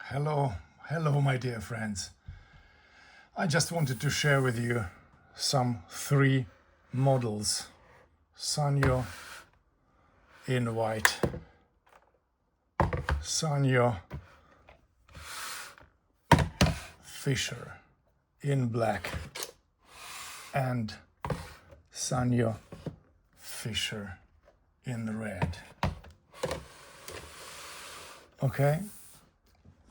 Hello, my dear friends. I just wanted to share with you some 3 models. Sanyo in white, Sanyo Fisher in black, and Sanyo Fisher in red. Okay,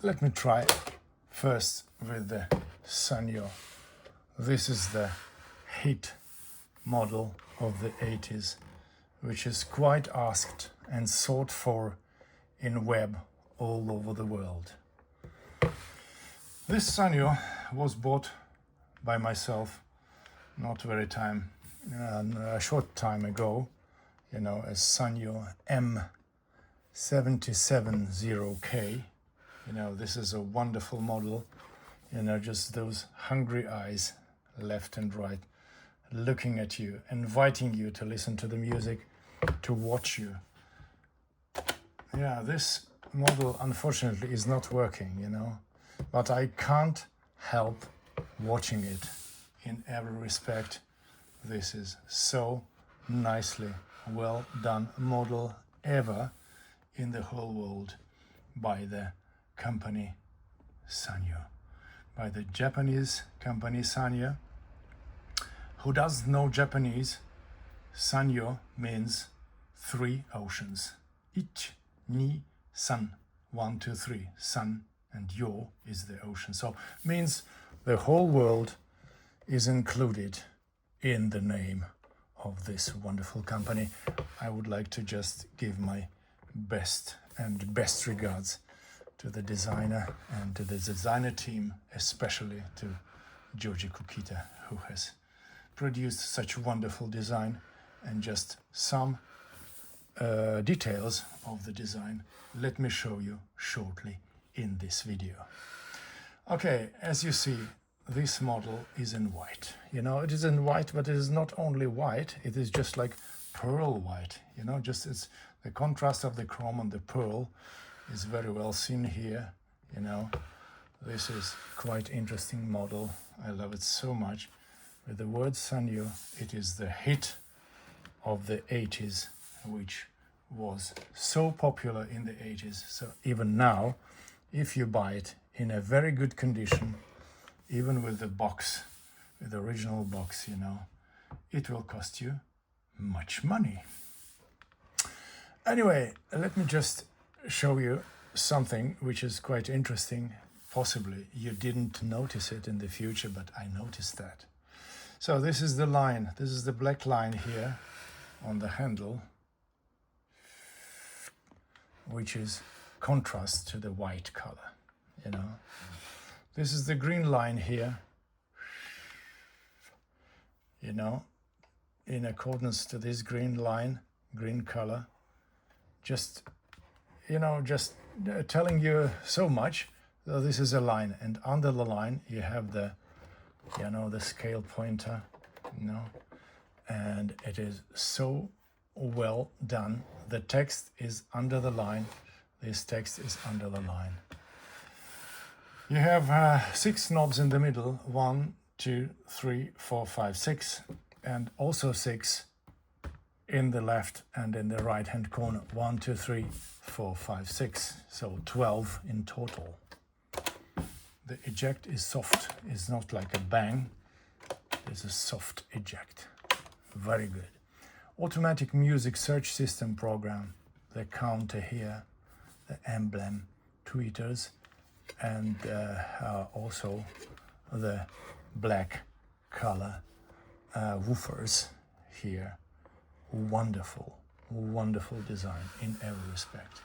let me try first with the Sanyo. This is the hit model of the 80s, which is quite asked and sought for in web all over the world. This Sanyo was bought by myself a short time ago, as Sanyo M 770K. This is a wonderful model, just those hungry eyes left and right looking at you, inviting you to listen to the music, to watch you. This model unfortunately is not working, but I can't help watching it in every respect. This is so nicely well done model ever in the whole world by the company Sanyo, by the Japanese company Sanyo. Who doesn't know Japanese? Sanyo means 3 oceans. Ich, ni, san. 1, 2, 3. San and yo is the ocean. So means the whole world is included in the name of this wonderful company. I would like to just give my best regards to the designer and to the designer team, especially to Joji Kukita, who has produced such wonderful design. And just some details of the design let me show you shortly in this video. Okay, as you see, this model is in white. It is in white, but it is not only white, it is just like pearl white. Just it's the contrast of the chrome and the pearl is very well seen here. This is quite interesting model. I love it so much. With the word Sanyo, it is the hit of the 80s, which was so popular in the 80s. So even now, if you buy it in a very good condition, even with the box, with the original box, it will cost you much money. Anyway, let me just show you something which is quite interesting. Possibly you didn't notice it in the future, but I noticed that. So this is the line, this is the black line here on the handle, which is contrast to the white color, This is the green line here, in accordance to this green line, green color, just telling you so much. So this is a line, and under the line you have the the scale pointer, and it is so well done. The text is under the line. This text is under the line. You have 6 knobs in the middle, 1, 2, 3, 4, 5, 6, and also 6 in the left and in the right hand corner. 1, 2, 3, 4, 5, 6. So 12 in total. The eject is soft. It's not like a bang. It's a soft eject. Very good. Automatic music search system program. The counter here, the emblem, tweeters, and also the black color woofers here. Wonderful design in every respect.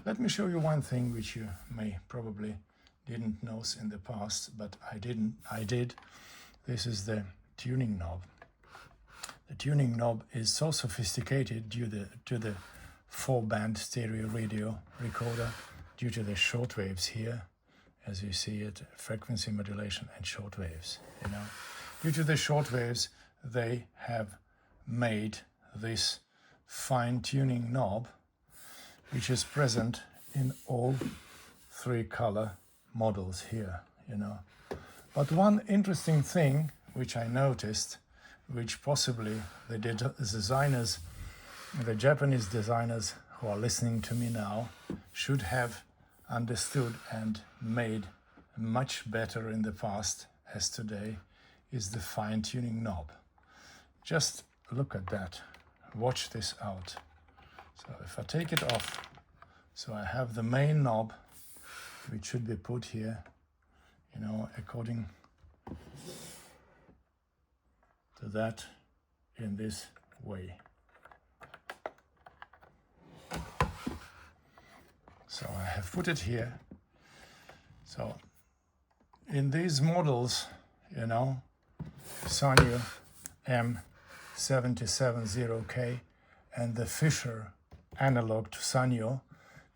Let me show you one thing which you may probably didn't know in the past, but I did. This is the tuning knob. The tuning knob is so sophisticated due to the 4-band stereo radio recorder, due to the short waves here, as you see it, frequency modulation and short waves. Due to the short waves, they have made this fine tuning knob, which is present in all 3 color models here, you know. But one interesting thing which I noticed, which possibly the designers, the Japanese designers who are listening to me now, should have understood and made much better in the past as today, is the fine-tuning knob. Just look at that. Watch this out. So if I take it off, so I have the main knob, which should be put here, you know, according to that, in this way. So I have put it here. So in these models, you know, Sanyo M 770K and the Fisher analog to Sanyo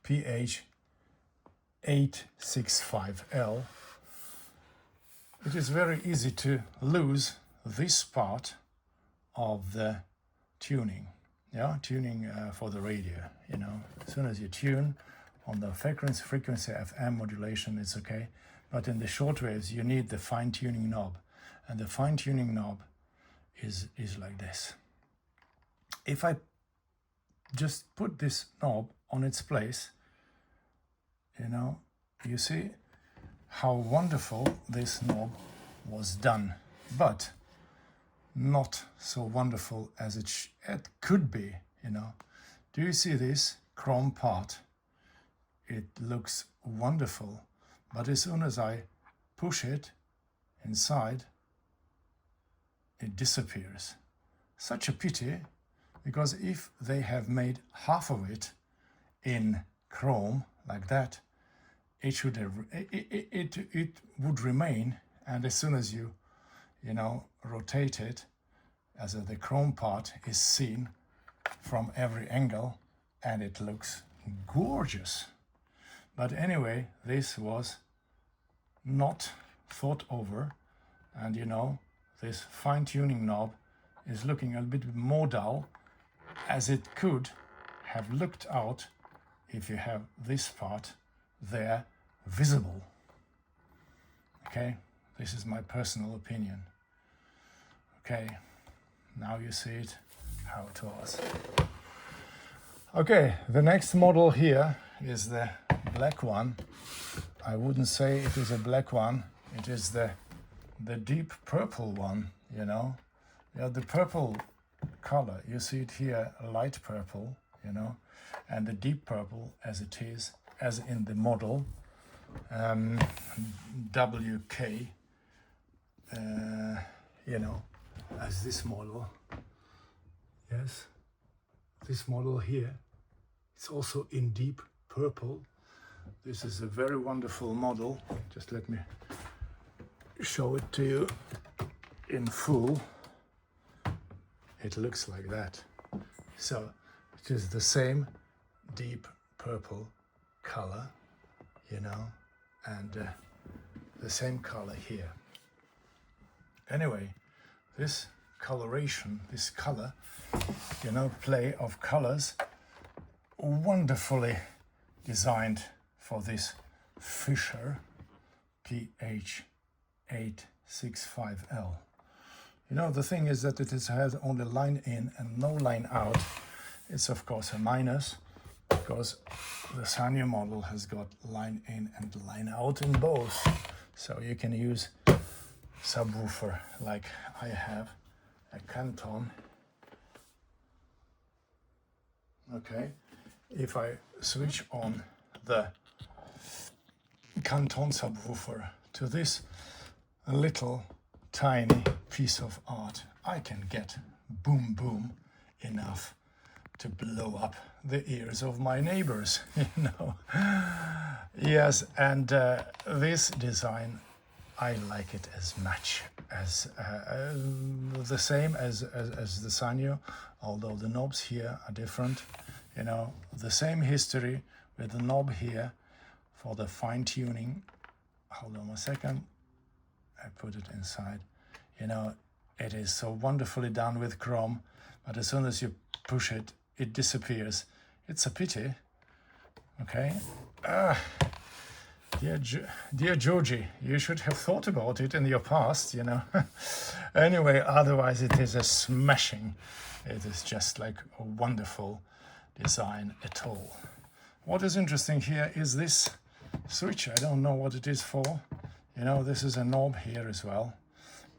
PH865L, it is very easy to lose this part of the tuning, tuning for the radio, you know. As soon as you tune on the frequency FM modulation, it's okay, but in the short waves you need the fine-tuning knob, and the fine-tuning knob is like this. If I just put this knob on its place, you know, you see how wonderful this knob was done, but not so wonderful as it could be, you know. Do you see this chrome part? It looks wonderful, but as soon as I push it inside, it disappears. Such a pity, because if they have made half of it in chrome like that, it should have, it would remain, and as soon as you know, rotate it, as the chrome part is seen from every angle, and it looks gorgeous. But anyway, this was not thought over, and you know, this fine-tuning knob is looking a bit more dull, as it could have looked out if you have this part there visible. Okay, this is my personal opinion. Okay, now you see it how it was. Okay, the next model here is the black one. I wouldn't say it is a black one, it is the deep purple one, you know. Yeah, the purple color, you see it here, light purple, you know, and the deep purple as it is, as in the model WK, you know, as this model. Yes, this model here, it's also in deep purple. This is a very wonderful model. Just let me show it to you in full. It looks like that. So it is the same deep purple color, you know, and the same color here. Anyway, this coloration, this color, you know, play of colors, wonderfully designed for this Fisher PH865L. You know, the thing is that it has only line in and no line out. It's of course a minus, because the Sanyo model has got line in and line out in both. So you can use subwoofer like I have, a Canton. Okay, if I switch on the Canton subwoofer to this little tiny piece of art, I can get boom boom enough to blow up the ears of my neighbors, you know. Yes, and this design, I like it as much as the same as the Sanyo, although the knobs here are different. You know, the same history with the knob here for the fine tuning. Hold on a second. I put it inside. You know, it is so wonderfully done with chrome, but as soon as you push it, it disappears. It's a pity. Okay. Dear Georgie, you should have thought about it in your past, you know. Anyway, otherwise it is a smashing. It is just like a wonderful design at all. What is interesting here is this switch. I don't know what it is for. You know, this is a knob here as well.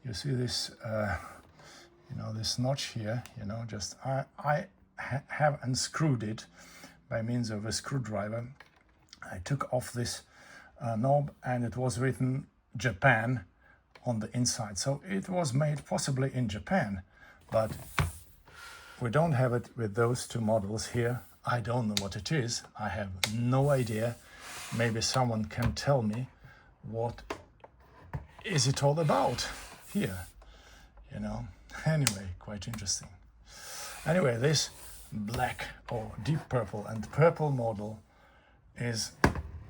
You see this, you know, this notch here, you know, just I have unscrewed it by means of a screwdriver. I took off this knob and it was written Japan on the inside. So it was made possibly in Japan, but we don't have it with those two models here. I don't know what it is. I have no idea. Maybe someone can tell me what is it all about here, you know. Anyway, quite interesting. Anyway, this black or deep purple and purple model is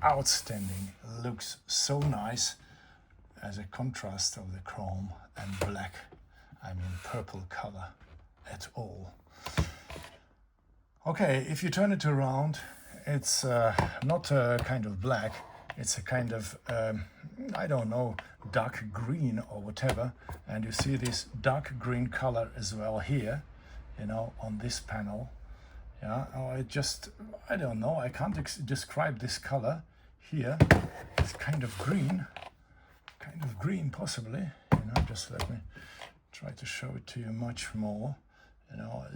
outstanding. Looks so nice as a contrast of the chrome and black, I mean purple color at all. Okay, if you turn it around, it's not a kind of black, it's a kind of I don't know, dark green or whatever, and you see this dark green color as well here, you know, on this panel. Yeah, I don't know, I can't describe this color here. It's kind of green possibly, you know. Just let me try to show it to you much more, you know.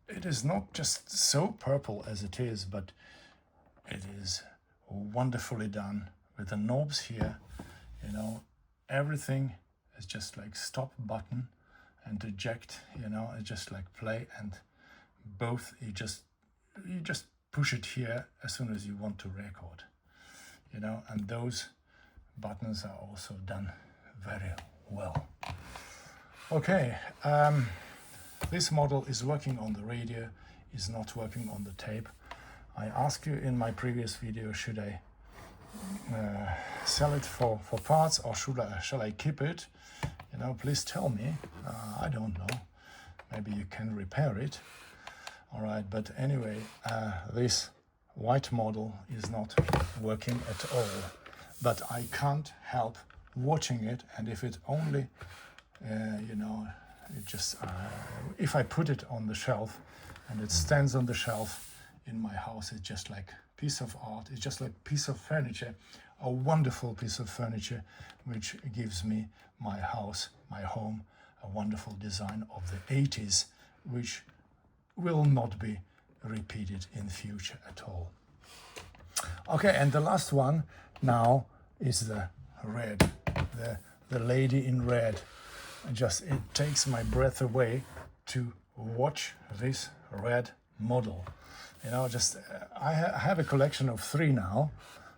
It is not just so purple as it is, but it is wonderfully done with the knobs here, you know. Everything is just like stop button and eject, you know. It's just like play and both. You just push it here as soon as you want to record, you know. And those buttons are also done very well. Okay, this model is working on the radio, is not working on the tape. I asked you in my previous video, should I sell it for parts or shall I keep it? You know, please tell me. I don't know. Maybe you can repair it. All right, but anyway, this white model is not working at all. But I can't help watching it, and if it only, you know, it just, if I put it on the shelf and it stands on the shelf in my house, it's just like piece of art. It's just like piece of furniture, a wonderful piece of furniture, which gives me my house, my home, a wonderful design of the 80s, which will not be repeated in future at all. Okay, and the last one now is the red, the lady in red. It takes my breath away to watch this red model. You know, I have a collection of 3 now,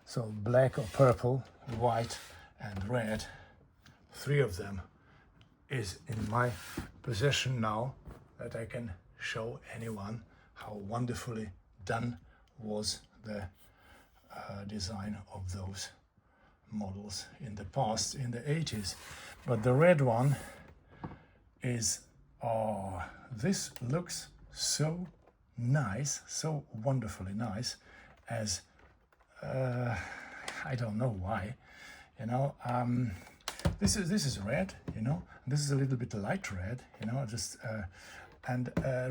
so black or purple, white and red. 3 of them is in my possession now, that I can show anyone how wonderfully done was the design of those models in the past, in the 80s. But the red one is, oh, this looks so nice, so wonderfully nice, as I don't know why, you know. This is red, you know. This is a little bit light red, you know.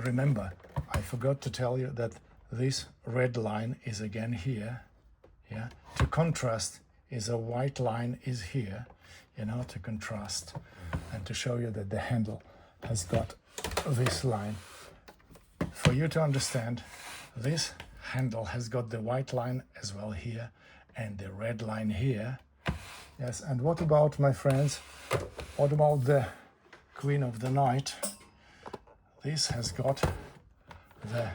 Remember, I forgot to tell you that this red line is again here. Yeah, to contrast is a white line is here, you know, to contrast and to show you that the handle has got this line. For you to understand, this handle has got the white line as well here and the red line here. Yes, and what about, my friends, what about the Queen of the Night? This has got the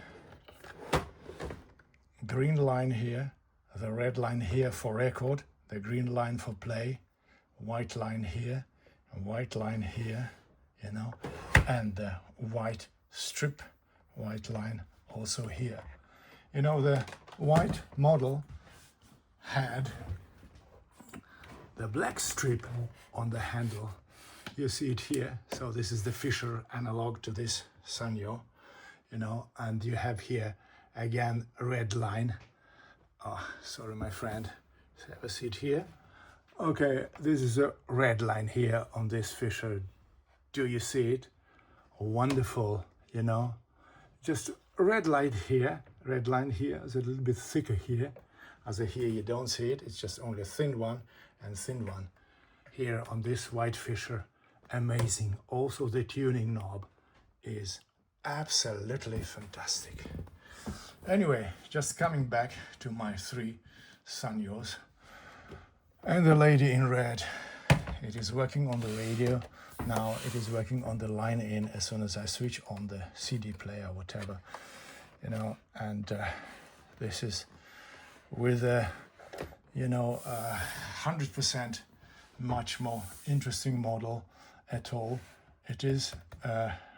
green line here, the red line here for record, the green line for play, white line here, and white line here, you know, and the white strip, white line also here. You know, the white model had the black strip on the handle. You see it here. So this is the Fisher analog to this Sanyo, you know, and you have here again a red line. Oh, sorry, my friend, Let's have a seat here. Okay, this is a red line here on this fisher. Do you see it? Wonderful, you know. Just a red line here. Red line here is a little bit thicker here. As here you don't see it. It's just only a thin one and thin one. Here on this white fisher, amazing. Also the tuning knob is absolutely fantastic. Anyway, just coming back to my 3 Sanyos. And the lady in red, it is working on the radio. Now it is working on the line in as soon as I switch on the CD player, whatever, you know, and this is with a, you know, 100% much more interesting model at all. It is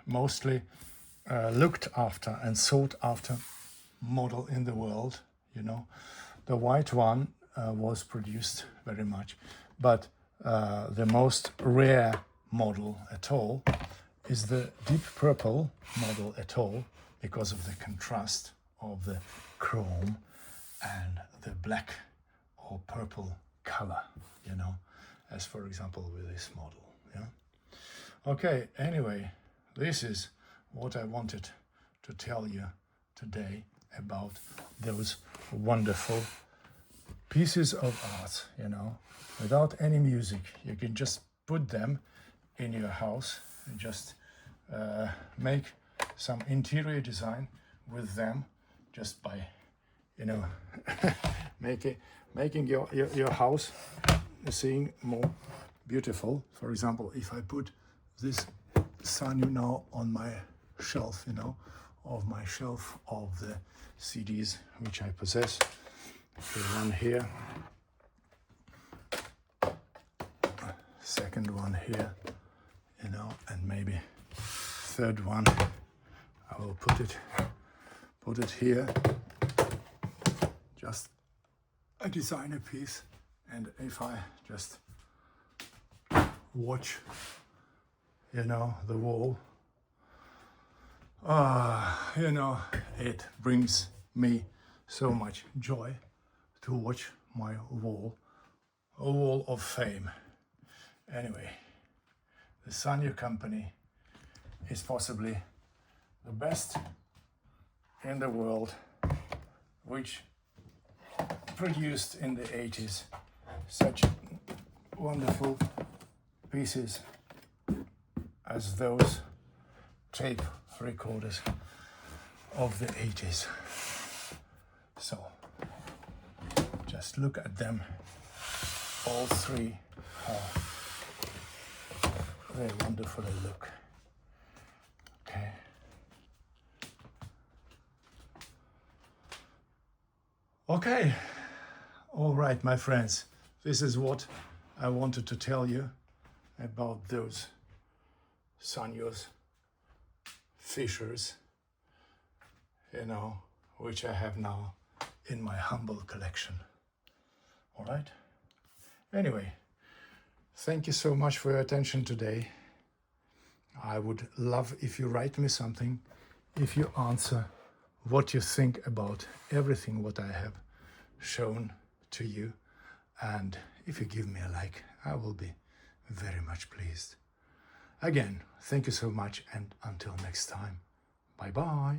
mostly looked after and sought after model in the world, you know. The white one was produced very much, but the most rare model at all is the deep purple model at all, because of the contrast of the chrome and the black or purple color, you know, as for example with this model. Yeah. Okay, anyway, this is what I wanted to tell you today about those wonderful pieces of art, you know, without any music. You can just put them in your house and just make some interior design with them, just by, you know, making your house seeing more beautiful. For example, if I put this Sanyo now on my shelf, you know, of my shelf of the CDs which I possess. Okay, one here, second one here, you know, and maybe third one. I will put it here, just a designer piece. And if I just watch, you know, the wall, you know, it brings me so much joy to watch my wall, a wall of fame. Anyway, the Sanyo company is possibly the best in the world, which produced in the 80s such wonderful pieces as those tape recorders of the 80s. So just look at them, all 3, how they wonderfully look. Okay. Okay, all right, my friends, this is what I wanted to tell you about those Sanyos, fishers, you know, which I have now in my humble collection. All right? Anyway, thank you so much for your attention today. I would love if you write me something, if you answer what you think about everything what I have shown to you, and if you give me a like, I will be very much pleased. Again, thank you so much, and until next time, bye bye.